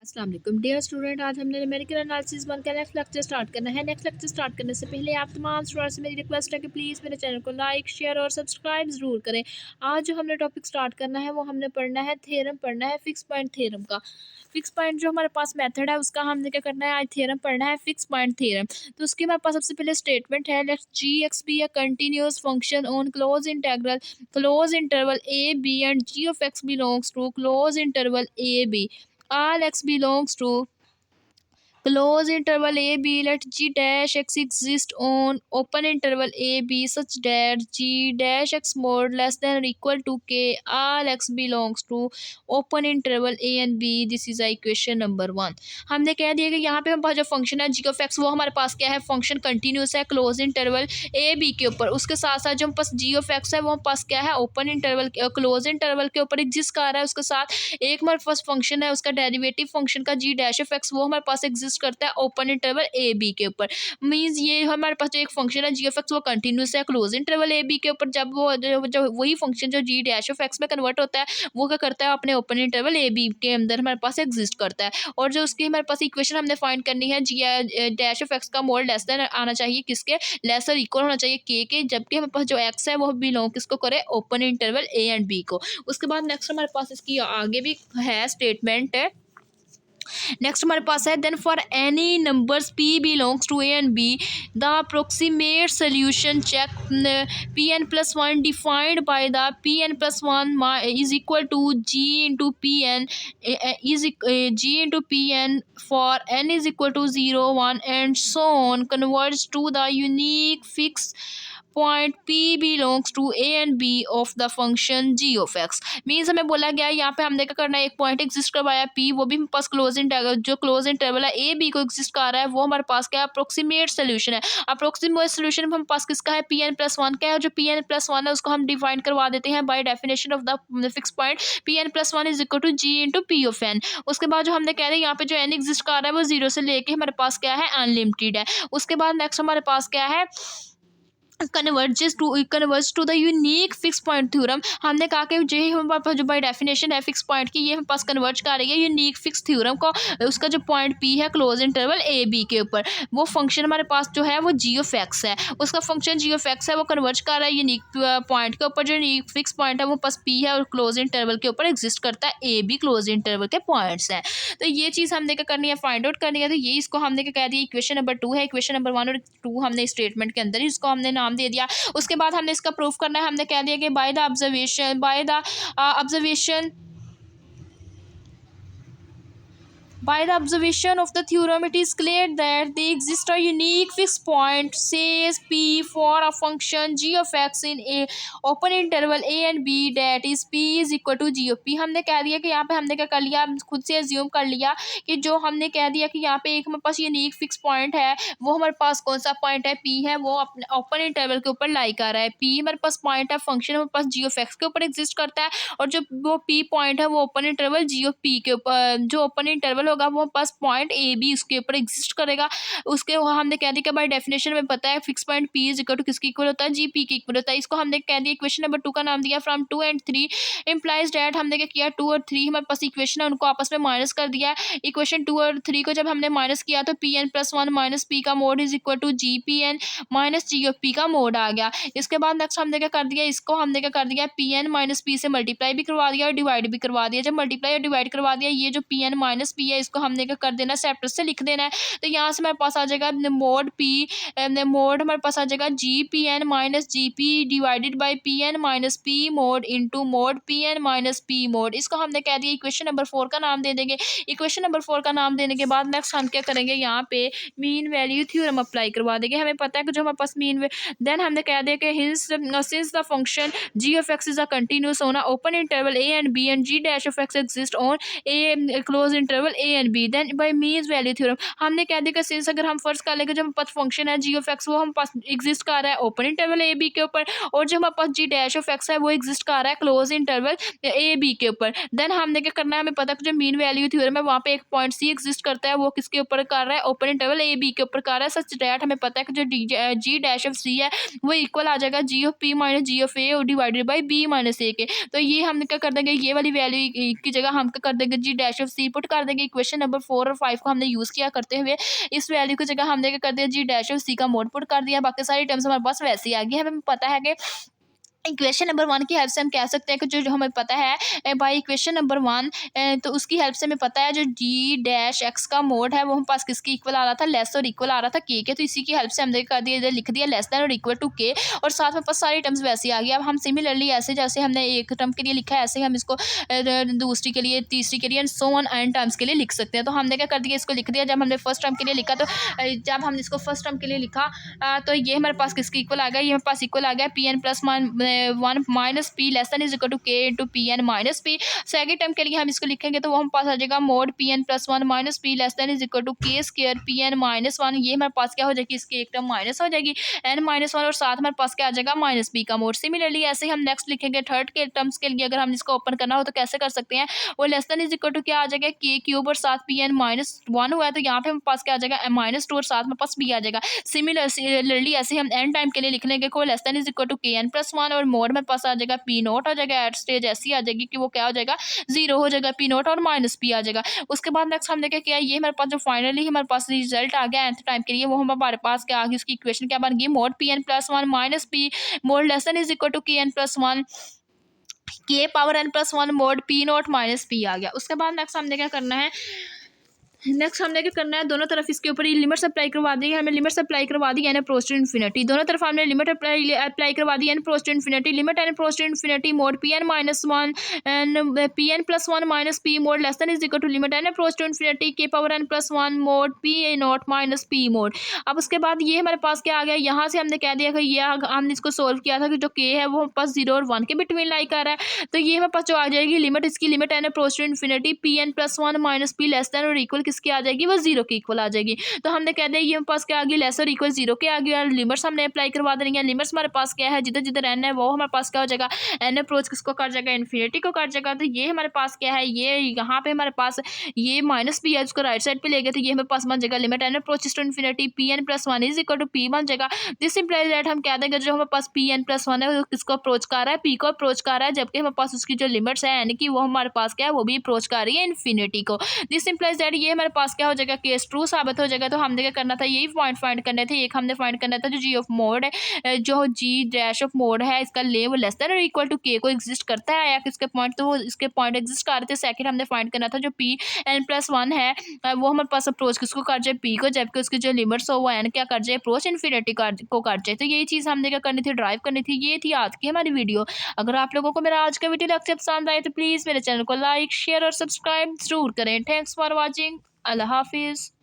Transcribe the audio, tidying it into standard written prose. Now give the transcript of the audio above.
अस्सलाम वालेकुम dear student. आज हमने न्यूमेरिकल एनालिसिस 1 का नेक्स्ट लेक्चर स्टार्ट करना है। नेक्स्ट लेक्चर स्टार्ट करने से पहले आप तमाम स्टूडेंट्स से मेरी रिक्वेस्ट है कि प्लीज़ मेरे चैनल को लाइक शेयर और सब्सक्राइब ज़रूर करें। आज जो हमने टॉपिक स्टार्ट करना है वो हमने पढ़ना है थ्योरम, पढ़ना है फिक्स पॉइंट थ्योरम का। फिक्स पॉइंट जो हमारे पास मेथड है उसका हमने क्या करना है, आज थ्योरम पढ़ना है फिक्स पॉइंट थ्योरम। तो उसके हमारे पास सबसे पहले स्टेटमेंट है, let g x be a continuous function on close interval a b and g of x belongs to close interval a b. All x belongs to close interval a b. Let g dash x exist on open interval a b such that g dash x mod less than or equal to k. All x belongs to open interval a and b. This is equation number 1। हमने कह दिया कि यहाँ पे हमारे पास जो function है g of x वो हमारे पास क्या है, फंक्शन कंटिन्यूस है क्लोज इंटरवल ए बी के ऊपर। उसके साथ साथ जो हमारे पास g of x है वो हमारे पास क्या है, ओपन इंटरवल क्लोज इंटरवल के ऊपर एग्जिस्ट कर रहा है। उसके साथ एक हमारे पास फंक्शन है उसका डेरिवेटिव फंक्शन का जी डैश ऑफ एक्स वो हमारे पास एग्जिस्ट करता है ओपन इंटरवल ए बी के ऊपर। मींस ये हमारे पास जो एक फंक्शन है जी ऑफ एक्स वो कंटिन्यूस है क्लोज इंटरवल ए बी के ऊपर। जब वो जो वही फंक्शन जो जी डैश ऑफ एक्स में कन्वर्ट होता है वो क्या करता है, अपने ओपन इंटरवल ए बी के अंदर हमारे पास एग्जिस्ट करता है। और जो उसकी हमारे पास इक्वेशन हमने फाइंड करनी है, जी डैश ऑफ एक्स का मोड लेस देन आना चाहिए किसके, लेसर इक्वल होना चाहिए के, जबकि हमारे पास जो एक्स है वो बिलोंग किसको करे, open interval a and b को। उसके बाद नेक्स्ट हमारे पास इसकी आगे भी है स्टेटमेंट है। नेक्स्ट हमारे पास है, then for any numbers p belongs to a and b the approximate solution check pn+1 defined by the pn+1 is equal to g into P n is g into P n for n is equal to 0 1 and so on converge to the unique fix point p belongs to a and b of the function g of x। Means हमें बोला गया है यहाँ पे हमने क्या करना है, एक पॉइंट एग्जिस्ट करवाया p, वो भी हमारे पास क्लोज इंटरवल जो क्लोज इंटरवल है a b को एग्जिस्ट कर रहा है, वो हमारे पास क्या है, अप्रोक्सीमेट सोल्यूशन है। अप्रोक्सीमेट सोल्यूशन हमारे पास किसका है, pn+1 का है। जो pn+1 है उसको हम डिफाइन करवा देते हैं by definition of the fix point pn+1 is equal to g into p of n। उसके बाद जो हमने कह रहे हैं यहाँ पे जो n एग्जिस्ट कर रहा है वो 0 से लेके हमारे पास क्या है, अनलिमिटेड है। उसके बाद नेक्स्ट हमारे पास क्या है, converge to the unique fix point theorem. हमने कहा कि यही हमारे पास जो बाय डेफिनेशन है फिक्स पॉइंट की, ये हमारे पास कन्वर्ज कर रही है यूनिक फिक्स थ्योरम को। उसका जो पॉइंट p है क्लोज इंटरवल ए बी के ऊपर, वो फंक्शन हमारे पास जो है वो g ऑफ x है। उसका फंक्शन g ऑफ x है वो कन्वर्ज कर रहा है यूनिक पॉइंट के ऊपर। जो यूनिक फिक्स पॉइंट है वो पास p है और क्लोज इंटरवल के ऊपर एग्जिस्ट करता है ए बी क्लोज इंटरवल के पॉइंट्स हैं। तो ये चीज़ हमने क्या करनी है, फाइंड आउट करनी है। तो ये इसको हमने क्या कह दिया, इक्वेशन नंबर 2 है। इक्वेशन नंबर 1 और 2 हमने स्टेटमेंट के अंदर ही इसको हमने नाम दे दिया। उसके बाद हमने इसका प्रूफ करना है। हमने कह दिया कि by the observation of the theorem, it is clear that there exists a unique fixed point, says P, for a function g of x in a open interval a and b, that is P is equal to g of p। हमने कह दिया कि यहाँ पे हमने क्या कर लिया, खुद से एज्यूम कर लिया कि जो हमने कह दिया कि यहाँ पे एक हमारे पास यूनिक फिक्स पॉइंट है, वो हमारे पास कौन सा पॉइंट है, P है, वो अपने ओपन इंटरवल के ऊपर लाई कर रहा है। P हमारे पास पॉइंट है, फंक्शन हमारे पास g of x के ऊपर एग्जिस्ट करता है, और जो वो P पॉइंट है वो open interval g of p के ऊपर, जो ओपन इंटरवल होगा वो पास पॉइंट ए बी उसके ऊपर एग्जिस्ट करेगा। उसके हमने कह दिया कि बाय डेफिनेशन में पता है fix point p is equal to किसके इक्वल होता है, जी पी के इक्वल होता है। इसको हमने कह दिया, इक्वेशन नंबर 2 का नाम दिया फ्रॉम 2 and 3 इम्प्लाइज डैट। हमने क्या किया, 2 और 3 हमारे पास इक्वेशन है उनको आपस में माइनस कर दिया है। इक्वेशन 2 और 3 को जब हमने माइनस किया तो pn+1 माइनस p का mod is equal to gpn minus g of p का मोड आ गया। इसके बाद नेक्स्ट हमने क्या कर दिया, इसको हमने क्या कर दिया, pn माइनस p से मल्टीप्लाई भी करवा दिया और डिवाइड भी करवा दिया। जब मल्टीप्लाई और डिवाइड करवा दिया, ये जो pn माइनस p है इसको हमने क्या कर देना, सेपरेट से लिख देना है। तो यहाँ से हमारे पास आ जाएगा मोड p, मोड हमारे पास आ जाएगा gpn minus gp divided by pn minus p mode into mode pn minus p mode. इसको हमने कह दिया इक्वेशन नंबर 4 का नाम दे देंगे। इक्वेशन नंबर 4 का नाम देने के बाद नेक्स्ट हम क्या करेंगे, यहाँ पे मीन वैल्यू थ्योरम अप्लाई करवा देंगे। हमें पता है कि जो हमारे पास देन हमने कह दिया कि since the function g of x is a continuous on a open interval a and b and g dash of x exists on a close interval a and b, then by means value theorem हमने कह दिया कि since अगर हम first कर लेंगे जो हमारे पास फंक्शन है g of x वो हम पास एग्जिस्ट कर रहा है ओपन इंटरवल a b के ऊपर, और जो हमारे पास g डैश ऑफ x है वो एग्जिस्ट कर रहा है क्लोज इंटरवल a b के ऊपर। देन हमने क्या करना है, हमें पता है कि जो मीन वैल्यू थ्योरम है वहाँ पे एक पॉइंट c एग्जिस्ट करता है, वो किसके ऊपर कर रहा है, ओपन इंटरवल a b के ऊपर कर रहा है, सच डैट हमें पता है कि जो g डैश ऑफ c है वो इक्वल आ जाएगा g of p minus g of a divided by b minus a के। तो ये हम क्या कर देंगे, ये वाली वैल्यू की जगह हम क्या कर देंगे, g dash of c put कर देंगे इक्वेशन नंबर 4 और 5 को हमने यूज़ किया करते हुए इस वैल्यू की जगह हमने क्या कर दिया, जी डैश ऑफ सी का मोड पुट कर दिया। बाकी सारी टर्म्स हमारे पास वैसे ही आ गई। हमें पता है कि इक्वेशन नंबर 1 की हेल्प से हम कह सकते हैं कि जो जो हमें पता है बाई इक्वेशन नंबर 1, तो उसकी हेल्प से हमें पता है जो जी डैश एक्स का मोड है वो हम पास किसके इक्वल आ रहा था, लेस और इक्वल आ रहा था के। तो इसी की हेल्प से हमने कर दिया, इधर लिख दिया लेस देन और इक्वल टू के, और साथ में पास सारी टर्म्स वैसे आ गई। अब हम सिमिलरली ऐसे जैसे हमने एक टर्म के लिए लिखा है ऐसे ही हम इसको दूसरी के लिए, तीसरी के लिए and so on an terms के लिए लिख सकते हैं। तो हमने क्या कर दिया, इसको लिख दिया। जब हमने फर्स्ट टर्म के लिए लिखा तो जब हमने इसको फर्स्ट टर्म के लिए लिखा तो ये हमारे पास किसके इक्वल आ गया, ये हमारे पास इक्वल आ गया P N plus one minus P less than is equal to K into P N minus P. Second term के लिए हम इसको लिखेंगे तो वो हम पास आ जाएगा mod P N plus one minus P less than is equal to K square P N minus one. ये हमारे पास क्या हो जाएगी, इसकी एक टर्म माइनस हो जाएगी एन माइनस वन, और साथ हमारे पास क्या आ जाएगा माइनस पी का मोड। सिमिलरली ऐसे ही हम नेक्स्ट लिखेंगे थर्ड के टर्म्स के लिए। अगर हम इसको ओपन करना हो तो कैसे कर सकते हैं, वो less than is equal to क्या आ जाएगा के क्यूब और साथ पी एन माइनस वन हुआ है तो यहाँ पे हमारे पास क्या आ जाएगा माइनस टू और साथ में पास बी आ जाएगा। सिमिलरली ऐसे हम एन टाइम के लिए लिख लेंगे को less than is equal to के एन प्लस वन, और मोड में पास आ जाएगा पी नोट हो जाएगा। एट स्टेज ऐसी आ जाएगी कि वो क्या हो जाएगा, जीरो हो जाएगा, पी नोट और माइनस पी आ जाएगा। उसके बाद नेक्स्ट हमने क्या किया, ये हमारे पास जो फाइनली हमारे पास रिजल्ट आ गया nth टाइम के लिए, वो हमारे पास क्या आ गई, उसकी इक्वेशन क्या बन गई, mod P N plus one minus P mod less than is equal to के एन प्लस वन के power N plus one mod P not minus P आ गया। उसके बाद नेक्स्ट हमने क्या करना है, दोनों तरफ इसके ऊपर ये लिमिट्स अप्लाई करवा दी है। हमें लिमिट्स अप्लाई करवा दी एन अप्रोच टू इन्फिनिटी, दोनों तरफ हमने लिमिट अप्लाई करवा दी N approach to infinity. Limit N approach to infinity mod P N minus one and P N plus one minus P mod less than is equal to limit N approach to infinity के power N plus one mod P not minus P mod. अब उसके बाद ये हमारे पास क्या आ गया, यहाँ से हमने कह दिया कि ये हमने इसको सोल्व किया था कि जो के है वो हमारे पास 0 और 1 के बिटवीन लाई कर रहा है। तो ये हमारे पास जो आ जाएगी लिमिट, इसकी limit N approach to infinity p N plus one minus P less than और इक्वल किसकी आ जाएगी, वो 0 के इक्वल आ जाएगी। तो हमने कह दिया ये हमारे पास क्या आ गई, लेस और इक्वल 0 के आ गई, और लिमिट्स हमने अप्लाई करवा देनी है। लिमिट्स हमारे पास क्या है, जिधर जिधर एन है वो हमारे पास क्या हो जाएगा, एन अप्रोच किसको कर जाएगा, इन्फिनिटी को कर जाएगा। तो ये हमारे पास क्या है, ये यहाँ पे हमारे पास ये माइनस पी है, उसको राइट साइड पे ले गए तो ये हमारे पास बन जाएगा limit N approach to infinity p N plus one is equal to p बन जाएगा। दिस इंप्लाइज दैट हम कह देंगे जो हमारे पास पी एन प्लस वन है वो किसको अप्रोच कर रहा है, पी को अप्रोच कर रहा है, जबकि हमारे पास उसकी जो लिमिट्स है एन की वो हमारे पास क्या है, वो भी अप्रोच कर रही है इन्फिनिटी को। दिस इंप्लाइज दैट ये हमारे पास क्या हो जाएगा, केस ट्रू साबित हो जाएगा। तो हमने क्या करना था, यही पॉइंट फाइंड करने थे। एक हमने फाइंड करना था जो जी ऑफ मोड है, जो जी डैश ऑफ मोड है इसका ले वो लेस देन और इक्वल टू के को एग्जिस्ट करता है या किसके पॉइंट, तो वो इसके पॉइंट एग्जिस्ट कर रहे थे। सेकंड हमने फाइंड करना था जो पी एन प्लस वन है वो हमारे पास अप्रोच किसको कर जाए, पी को, जबकि उसकी जो लिमिट्स हो वो एन क्या कर जाए, अप्रोच इन्फिनिटी को कर जाए। तो यही चीज़ हमने क्या करनी थी, ड्राइव करनी थी। ये थी आज की हमारी वीडियो। अगर आप लोगों को मेरा आज का वीडियो लेक्चर पसंद आए तो प्लीज़ मेरे चैनल को लाइक शेयर और सब्सक्राइब जरूर करें। Thanks for watching. अल्लाह हाफिज़।